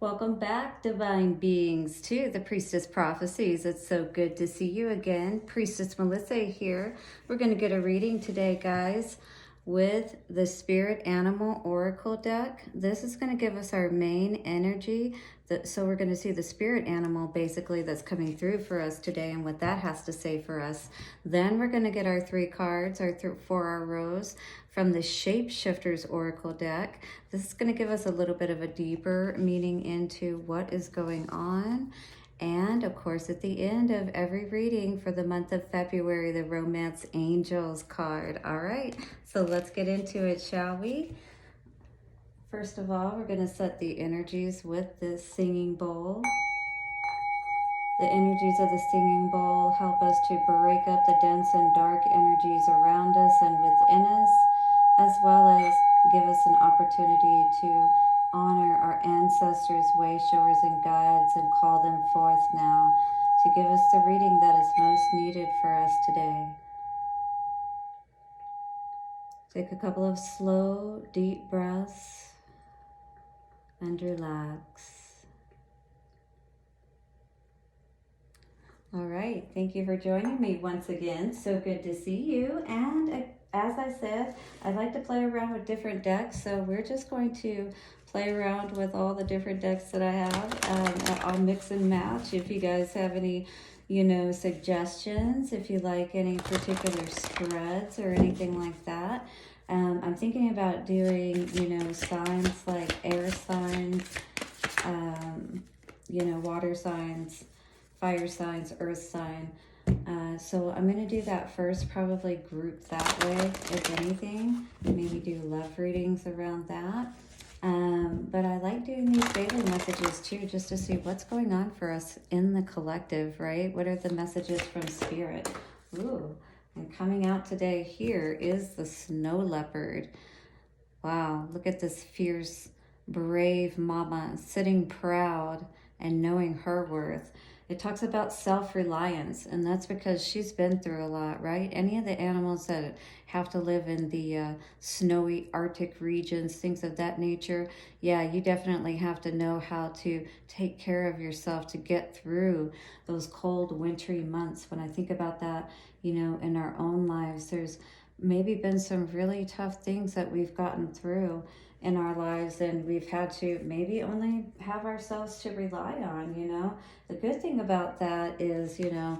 Welcome back, divine beings, to the Priestess Prophecies. It's so good to see you again. Priestess Melissa here. We're going to get a reading today, guys, with the Spirit Animal Oracle deck. This is going to give us our main energy. So we're going to see the spirit animal, basically, that's coming through for us today and what that has to say for us. Then we're going to get our 3 cards for our rows from the Shapeshifters Oracle deck. This is going to give us a little bit of a deeper meaning into what is going on. And of course, at the end of every reading for the month of February, the Romance Angels card. All right, so let's get into it, shall we? First of all, we're going to set the energies with this singing bowl. The energies of the singing bowl help us to break up the dense and dark energies around us and within us, as well as give us an opportunity to honor our ancestors, way showers, and guides, and call them forth now to give us the reading that is most needed for us today. Take a couple of slow, deep breaths and relax. All right, thank you for joining me once again. So good to see you. And as I said, I like to play around with different decks, so we're just going to play around with all the different decks that I have. I'll mix and match. If you guys have any, suggestions, if you like any particular spreads or anything like that. I'm thinking about doing, signs like air signs, water signs, fire signs, earth sign. So I'm going to do that first, probably group that way, if anything. Maybe do love readings around that. But I like doing these daily messages too, just to see what's going on for us in the collective, right? What are the messages from Spirit? Ooh, and coming out today here is the Snow Leopard. Wow, look at this fierce, brave mama sitting proud and knowing her worth. It talks about self-reliance, and that's because she's been through a lot, right? Any of the animals that have to live in the snowy Arctic regions, things of that nature, yeah, you definitely have to know how to take care of yourself to get through those cold, wintry months. When I think about that, in our own lives, there's maybe been some really tough things that we've gotten through in our lives, and we've had to maybe only have ourselves to rely on. The good thing about that is, the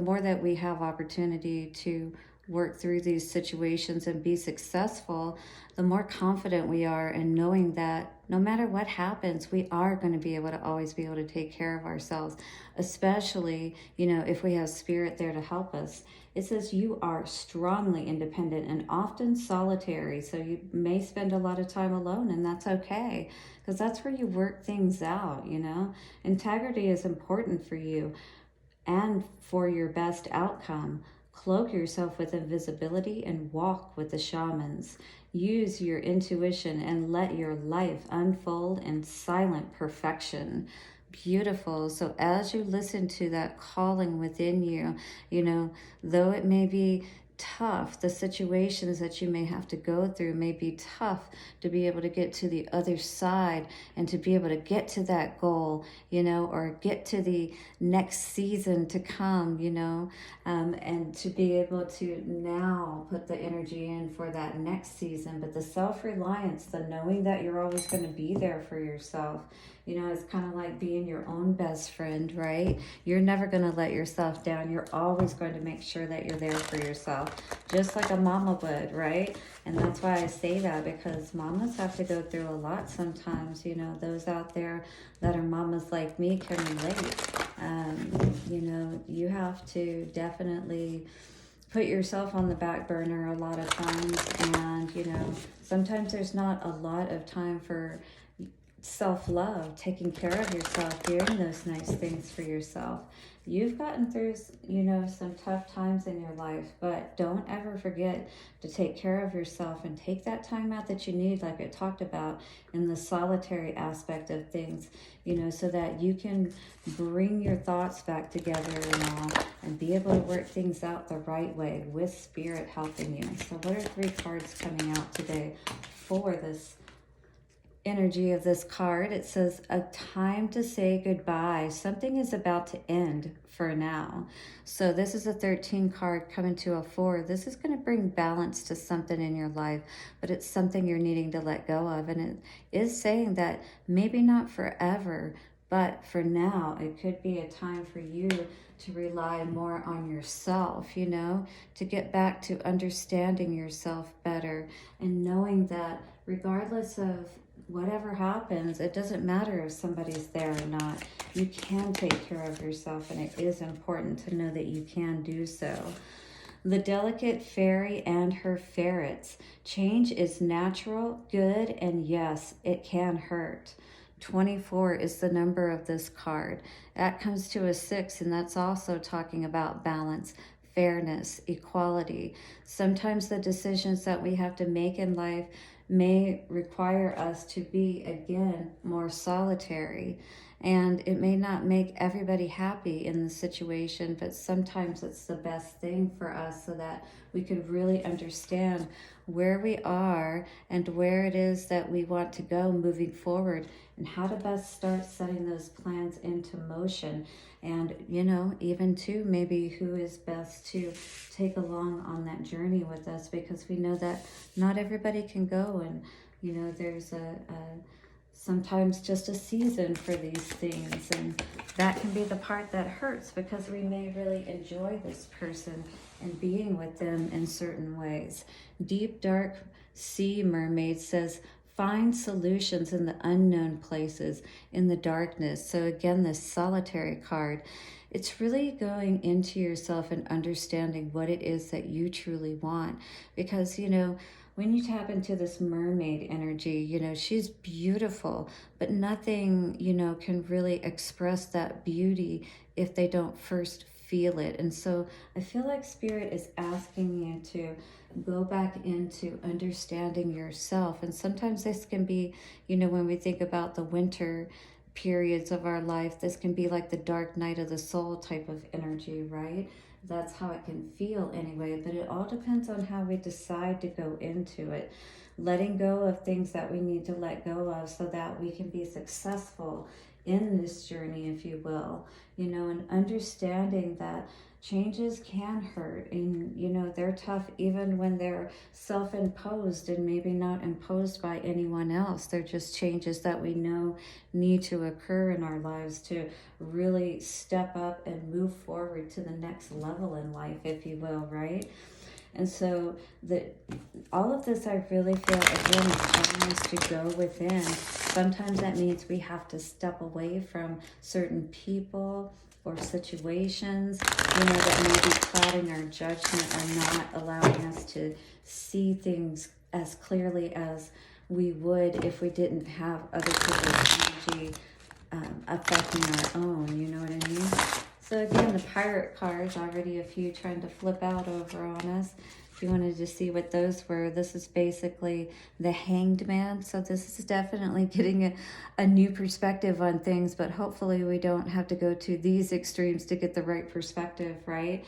more that we have opportunity to work through these situations and be successful, the more confident we are in knowing that no matter what happens, we are going to be able to always be able to take care of ourselves, especially, if we have Spirit there to help us. It says you are strongly independent and often solitary, so you may spend a lot of time alone, and that's okay, because that's where you work things out, Integrity is important for you and for your best outcome. Cloak yourself with invisibility and walk with the shamans. Use your intuition and let your life unfold in silent perfection. Beautiful. So as you listen to that calling within you, though it may be tough, the situations that you may have to go through may be tough to be able to get to the other side and to be able to get to that goal, or get to the next season to come, and to be able to now put the energy in for that next season. But the self-reliance, the knowing that you're always going to be there for yourself, it's kind of like being your own best friend, right? You're never going to let yourself down. You're always going to make sure that you're there for yourself, just like a mama would, right? And that's why I say that, because mamas have to go through a lot sometimes. Those out there that are mamas like me can relate. You have to definitely put yourself on the back burner a lot of times. And, sometimes there's not a lot of time for self-love, taking care of yourself, doing those nice things for yourself. You've gotten through, some tough times in your life, but don't ever forget to take care of yourself and take that time out that you need, like I talked about in the solitary aspect of things, so that you can bring your thoughts back together and be able to work things out the right way with Spirit helping you. So what are 3 cards coming out today for this energy of this card. It says a time to say goodbye. Something is about to end for now. So this is a 13 card coming to a 4. This is going to bring balance to something in your life, but it's something you're needing to let go of. And it is saying that maybe not forever, but for now, it could be a time for you to rely more on yourself, you know, to get back to understanding yourself better and knowing that regardless of whatever happens, it doesn't matter if somebody's there or not. You can take care of yourself, and it is important to know that you can do so. The delicate fairy and her ferrets. Change is natural, good, and yes, it can hurt. 24 is the number of this card. That comes to a 6, and that's also talking about balance, fairness, equality. Sometimes the decisions that we have to make in life may require us to be, again, more solitary. And it may not make everybody happy in the situation, but sometimes it's the best thing for us so that we could really understand where we are and where it is that we want to go moving forward and how to best start setting those plans into motion. And, you know, even too, maybe who is best to take along on that journey with us, because we know that not everybody can go, and, you know, there's sometimes just a season for these things, and that can be the part that hurts, because we may really enjoy this person and being with them in certain ways. Deep Dark Sea Mermaid says, find solutions in the unknown places, in the darkness. So again, this solitary card, it's really going into yourself and understanding what it is that you truly want. Because, you know, when you tap into this mermaid energy, you know, she's beautiful, but nothing, you know, can really express that beauty if they don't first feel it. And so I feel like Spirit is asking you to go back into understanding yourself. And sometimes this can be, you know, when we think about the winter periods of our life, this can be like the dark night of the soul type of energy, right? That's how it can feel anyway, but it all depends on how we decide to go into it. Letting go of things that we need to let go of so that we can be successful in this journey, if you will, you know, and understanding that changes can hurt, and, you know, they're tough even when they're self-imposed and maybe not imposed by anyone else. They're just changes that we know need to occur in our lives to really step up and move forward to the next level in life, if you will, right? And so all of this, I really feel, again, is telling us to go within. Sometimes that means we have to step away from certain people or situations, you know, that may be clouding our judgment or not allowing us to see things as clearly as we would if we didn't have other people's energy affecting our own, you know what I mean? So again, the pirate cards, already a few trying to flip out over on us. If you wanted to see what those were, this is basically the Hanged Man. So this is definitely getting a new perspective on things, but hopefully we don't have to go to these extremes to get the right perspective, right?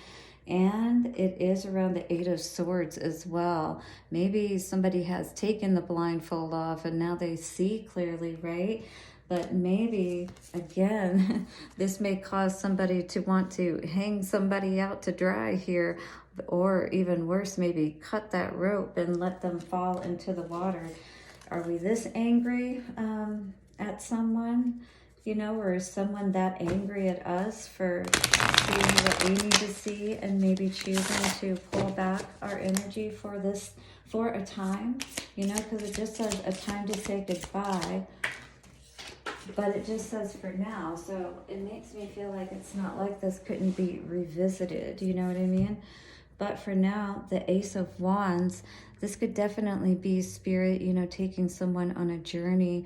And it is around the 8 of Swords as well. Maybe somebody has taken the blindfold off and now they see clearly, right? But maybe, again, this may cause somebody to want to hang somebody out to dry here, or even worse, maybe cut that rope and let them fall into the water. Are we this angry at someone, you know, or is someone that angry at us for seeing what we need to see and maybe choosing to pull back our energy for a time, you know, because it just says a time to say goodbye. But it just says for now, so it makes me feel like it's not like this couldn't be revisited, you know what I mean? But for now, the Ace of Wands, this could definitely be Spirit, you know, taking someone on a journey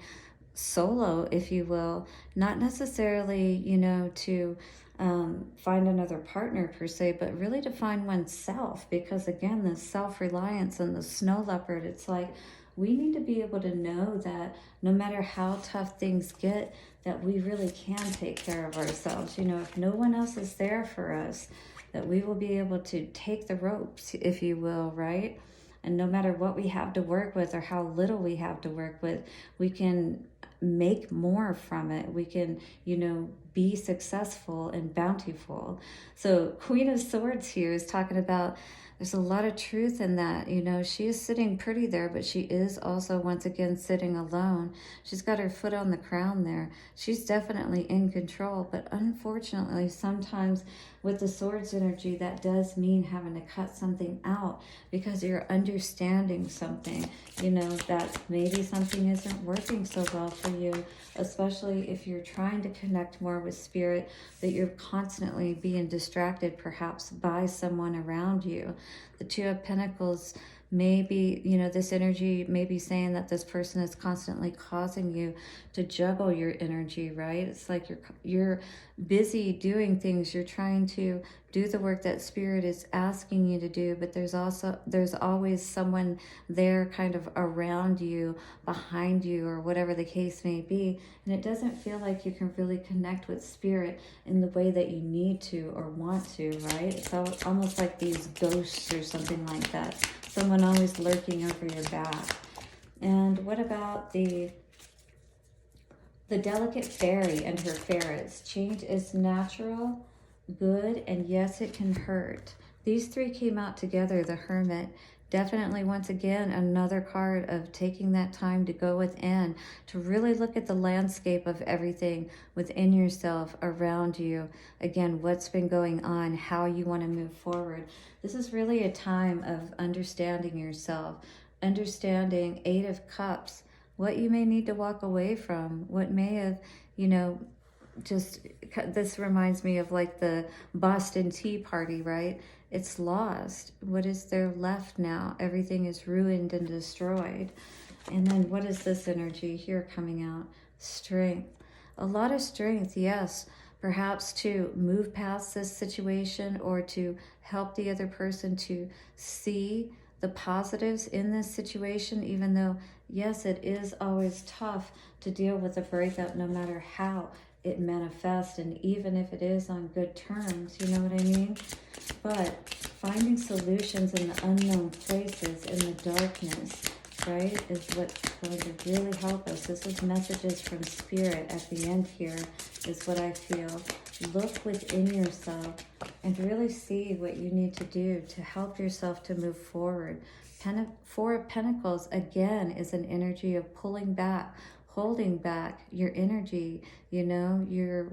solo, if you will, not necessarily, you know, to find another partner per se, but really to find oneself, because again, the self-reliance and the Snow Leopard, it's like, we need to be able to know that no matter how tough things get, that we really can take care of ourselves. You know, if no one else is there for us, that we will be able to take the ropes, if you will, right? And no matter what we have to work with or how little we have to work with, we can make more from it. We can, be successful and bountiful. So Queen of Swords here is talking about, there's a lot of truth in that. She is sitting pretty there, but she is also once again sitting alone. She's got her foot on the crown there. She's definitely in control, but unfortunately sometimes with the swords energy, that does mean having to cut something out because you're understanding something, that maybe something isn't working so well for you, especially if you're trying to connect more with spirit, that you're constantly being distracted perhaps by someone around you. The Two of Pentacles may be, this energy may be saying that this person is constantly causing you to juggle your energy, right? It's like you're busy doing things. You're trying to do the work that spirit is asking you to do, but there's always someone there kind of around you, behind you, or whatever the case may be. And it doesn't feel like you can really connect with spirit in the way that you need to or want to, right? It's almost like these ghosts or something like that. Someone always lurking over your back. And what about the delicate fairy and her ferrets? Change is natural, good, and yes, it can hurt. These three came out together. The Hermit, definitely once again another card of taking that time to go within, to really look at the landscape of everything within yourself, around you. Again, what's been going on, how you want to move forward. This is really a time of understanding yourself, understanding Eight of Cups, what you may need to walk away from, what may have, this reminds me of like the Boston Tea Party, right? It's lost. What is there left now? Everything is ruined and destroyed. And then what is this energy here coming out? Strength. A lot of strength, yes. Perhaps to move past this situation or to help the other person to see the positives in this situation, even though, yes, it is always tough to deal with a breakup no matter how it manifests, and even if it is on good terms, you know what I mean? But finding solutions in the unknown places, in the darkness, right, is what's going to really help us. This is messages from spirit at the end here, is what I feel. Look within yourself and really see what you need to do to help yourself to move forward. Four of Pentacles, again, is an energy of pulling back, holding back your energy, you're,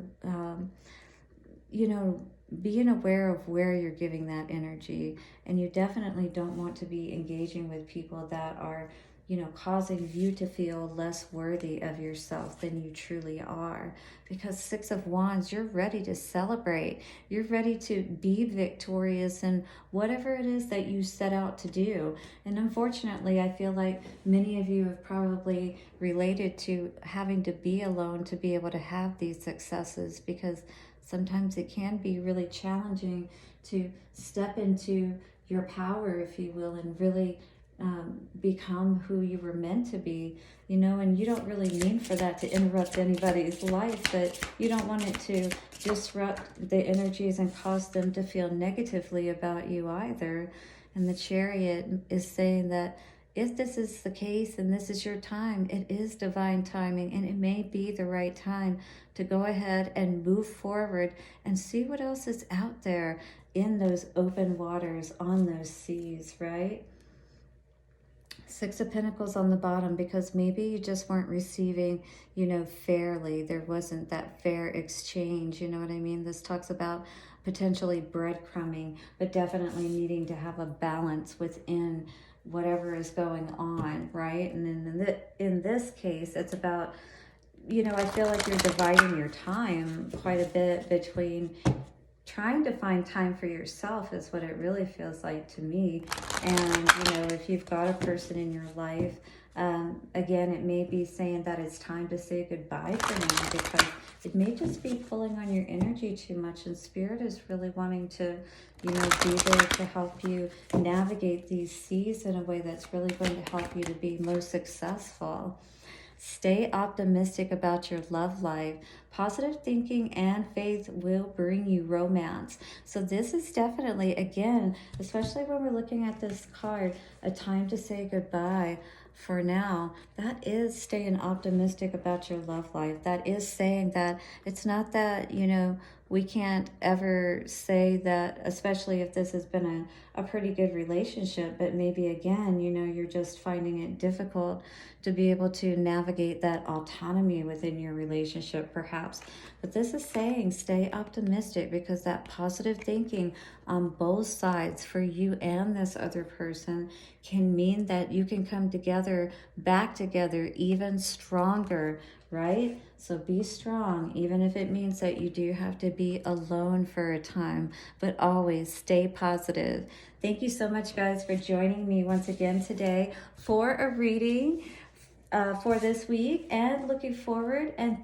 being aware of where you're giving that energy. And you definitely don't want to be engaging with people that are, causing you to feel less worthy of yourself than you truly are. Because Six of Wands, you're ready to celebrate. You're ready to be victorious in whatever it is that you set out to do. And unfortunately, I feel like many of you have probably related to having to be alone to be able to have these successes, because sometimes it can be really challenging to step into your power, if you will, and really become who you were meant to be, and you don't really mean for that to interrupt anybody's life, but you don't want it to disrupt the energies and cause them to feel negatively about you either. And the Chariot is saying that if this is the case and this is your time, it is divine timing, and it may be the right time to go ahead and move forward and see what else is out there in those open waters, on those seas, right? Six of Pentacles on the bottom, because maybe you just weren't receiving, fairly. There wasn't that fair exchange, you know what I mean? This talks about potentially breadcrumbing, but definitely needing to have a balance within whatever is going on, right? And then in this case, it's about, I feel like you're dividing your time quite a bit between trying to find time for yourself, is what it really feels like to me. And, if you've got a person in your life, again, it may be saying that it's time to say goodbye for now, because it may just be pulling on your energy too much, and Spirit is really wanting to, be there to help you navigate these seas in a way that's really going to help you to be most successful. Stay optimistic about your love life. positive thinking and faith will bring you romance. So this is definitely, again, especially when we're looking at this card, a time to say goodbye. For now, that is staying optimistic about your love life. That is saying that it's not that, you know, we can't ever say that, especially if this has been a pretty good relationship, but maybe again, you know, you're just finding it difficult to be able to navigate that autonomy within your relationship, perhaps. But this is saying stay optimistic, because that positive thinking on both sides for you and this other person can mean that you can come together, back together, even stronger, right? So be strong, even if it means that you do have to be alone for a time, but always stay positive. Thank you so much, guys, for joining me once again today for a reading for this week, and looking forward, and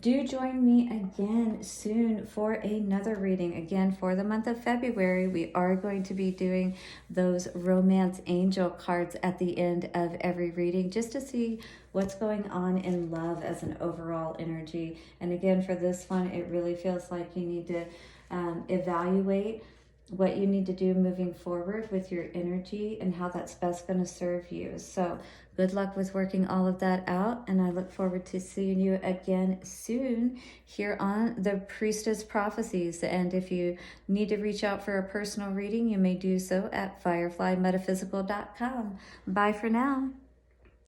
do join me again soon for another reading. Again, for the month of February, we are going to be doing those romance angel cards at the end of every reading, just to see what's going on in love as an overall energy. And again, for this one, it really feels like you need to evaluate what you need to do moving forward with your energy and how that's best going to serve you. So good luck with working all of that out, and I look forward to seeing you again soon here on the Priestess Prophecies. And if you need to reach out for a personal reading, you may do so at fireflymetaphysical.com. Bye for now.